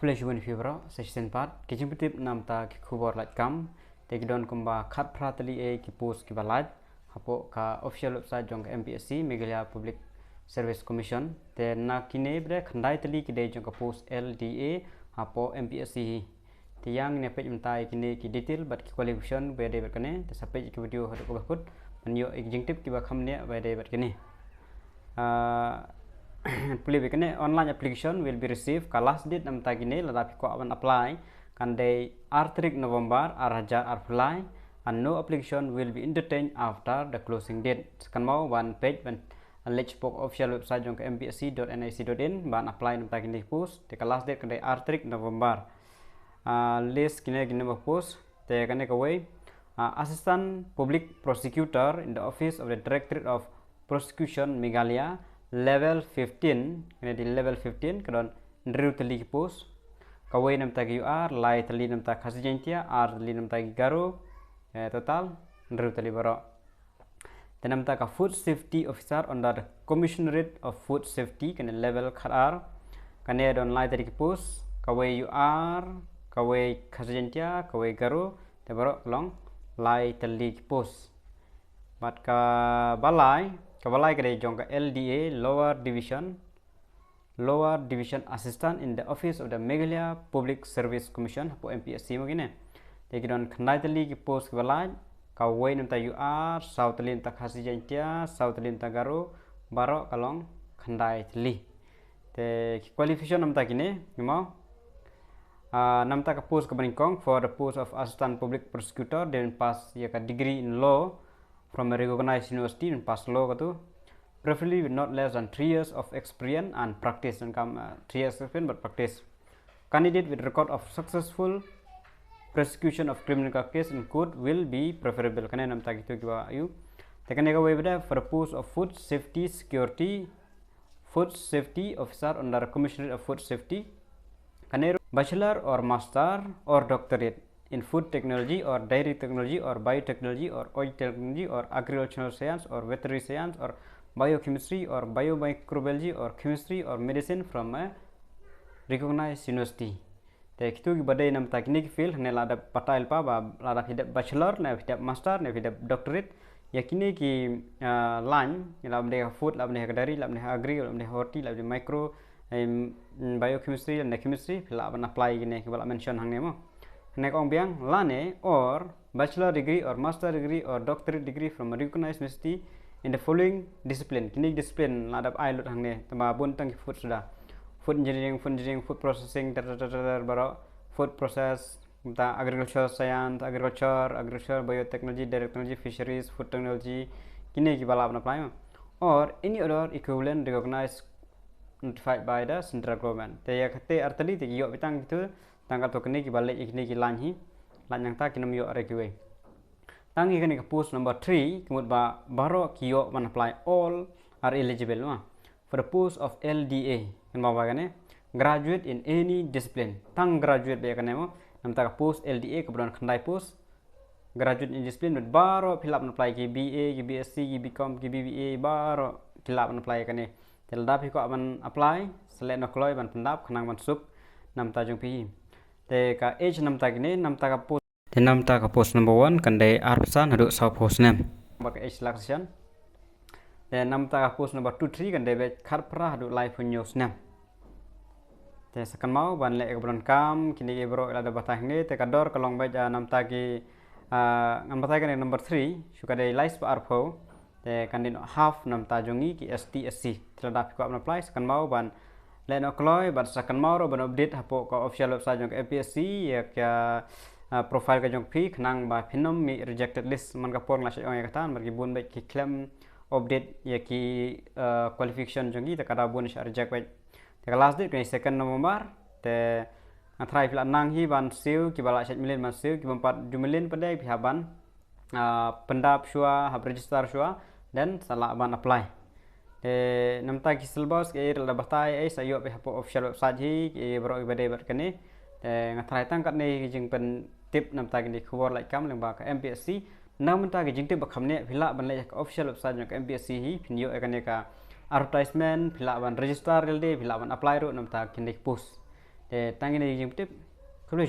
College One Fibro, Section Part, Kijimtip Namta Kikubar like Kam, take don kumba kat pratali a kipus kibalat, hapo ka official website jong MPSC, Meghalaya Public Service Commission, te na kinebre khandai tali kide jong ka post LDA, hapo MPSC. Tiang ne page mtai kine ki detail but ki qualification be de berkane, te sampai ki video hadu ko bakut, manyo executive ki bakam ne be de berkane. Online application will be received ka last date nam tagine la dapat ko awan apply kan day R3 November arhaja apply and no application will be entertained after the closing date. Kan mau one page ban let's book official website jong mpsc.nic.in ban apply nam tagine post te ka last date kan day R3 November. List kine post te kan ka way assistant public prosecutor in the office of the Directorate of Prosecution Meghalaya level 15 kena di level 15 kadon ndriu tali post kawai nam tagi UR lai tali nam ta khasijentia R tali nam tagi garo total ndriu tali baro tenam ta ka food safety officer under the Commissionerate of Food Safety kena level khar kane don lai tali post kawai UR kawai khasijentia kawai garo te baro long lai tali post bat ka balai Kabalai kade jongka LDA Lower Division Assistant in the Office of the Meghalaya Public Service Commission po MPSC mo gine. Jadi don kandai tali ki post kabalai kawai nam ta UR South Lin ta khasijentia South Lin ta garo baro kalong kandai tali. Te qualification nam ta kine mo nam ta ka post kabaringkong for the post of Assistant Public Prosecutor then pass ya ka degree in law from a recognized university and pass law katu preferably with not less than 3 years of experience and practice and come 3 years experience but practice candidate with record of successful prosecution of criminal case in court will be preferable kana nam ta gitu kiwa ayu tekane ka way beda for the post of food safety officer under Commissioner of Food Safety kanero bachelor or master or doctorate in food technology or dairy technology or biotechnology or oil technology or agricultural science or veterinary science or biochemistry or biomicrobiology or chemistry or medicine from a recognized university. Te kitu ki badai nam teknik field ne lada patail pa ba lada hidap bachelor ne hidap master ne hidap doctorate yakini ki line lam de food lam de dairy lam de agri lam de horti lam de micro biochemistry and chemistry la ban apply gini ki bala mention hang ne mo nek ong biang lane or bachelor degree or master degree or doctorate degree from a recognized university in the following discipline kini discipline ladap ai lut hang ne tamba bun tang food sudah food engineering food processing baro food process ta agriculture science agriculture biotechnology dairy technology fisheries food technology kini ki bala apply or any other equivalent recognized notified by the central government te ya khate artali te yo bitang gitu tanggal to kini ki balik ikni ki lan yang ta kinam yo rekiwe tangi kini ka post number 3 kemud ba baro kiyo man apply all are eligible ma for the post of LDA kan ba gane graduate in any discipline tang graduate be kane mo nam ta ka post LDA kemudian khandai post graduate in discipline but baro fill up apply ki BA ki BSc ki BCom ki BBA baro fill up apply kane tel da ko man apply select no kloy ban pendap khanang man sup nam ta jong pi te ka age nam ta gine nam ta ka post te nam ta ka post number 1 kan dai arpsan hadu sa post name bak age selection te nam ta ka post number 2 3 kan dai be khat pra hadu live news name te sakan mau ban le ka bron kam kini ge bro ada batah ne te ka dor kalong be nam ta ki ngam batah kan number 3 suka dai live pa arpo te kan din half nam ta jongi ki STSC terhadap ko apply sakan mau ban leno kloy bat sakan mauro ban update hapo ko official website jong APSC ya kya profile ka jong pi khnang ba phinom mi rejected list man ka por la ong ya katan margi bun ba ki claim update ya ki qualification jongi ta kada bun sha reject ba ta last date ni 2 November te try fil nang hi ban siu ki bala 7 million man siu ki 4 million pada pi haban pendap shua hab register shua dan salah ban apply nam ta ki syllabus ke la batai ai sayo be hapo official website hi ke bro ibade ber kane ngathrai tang kat nei jing pen tip nam ta ki khobor lai kam leng ba ka MPSC nam ta ki jing tip ba khamne phila ban le ka official website ka MPSC hi phinyo ekane ka advertisement phila ban register rel de phila ban apply ro nam ta ki post tangin jeng tip, kebeli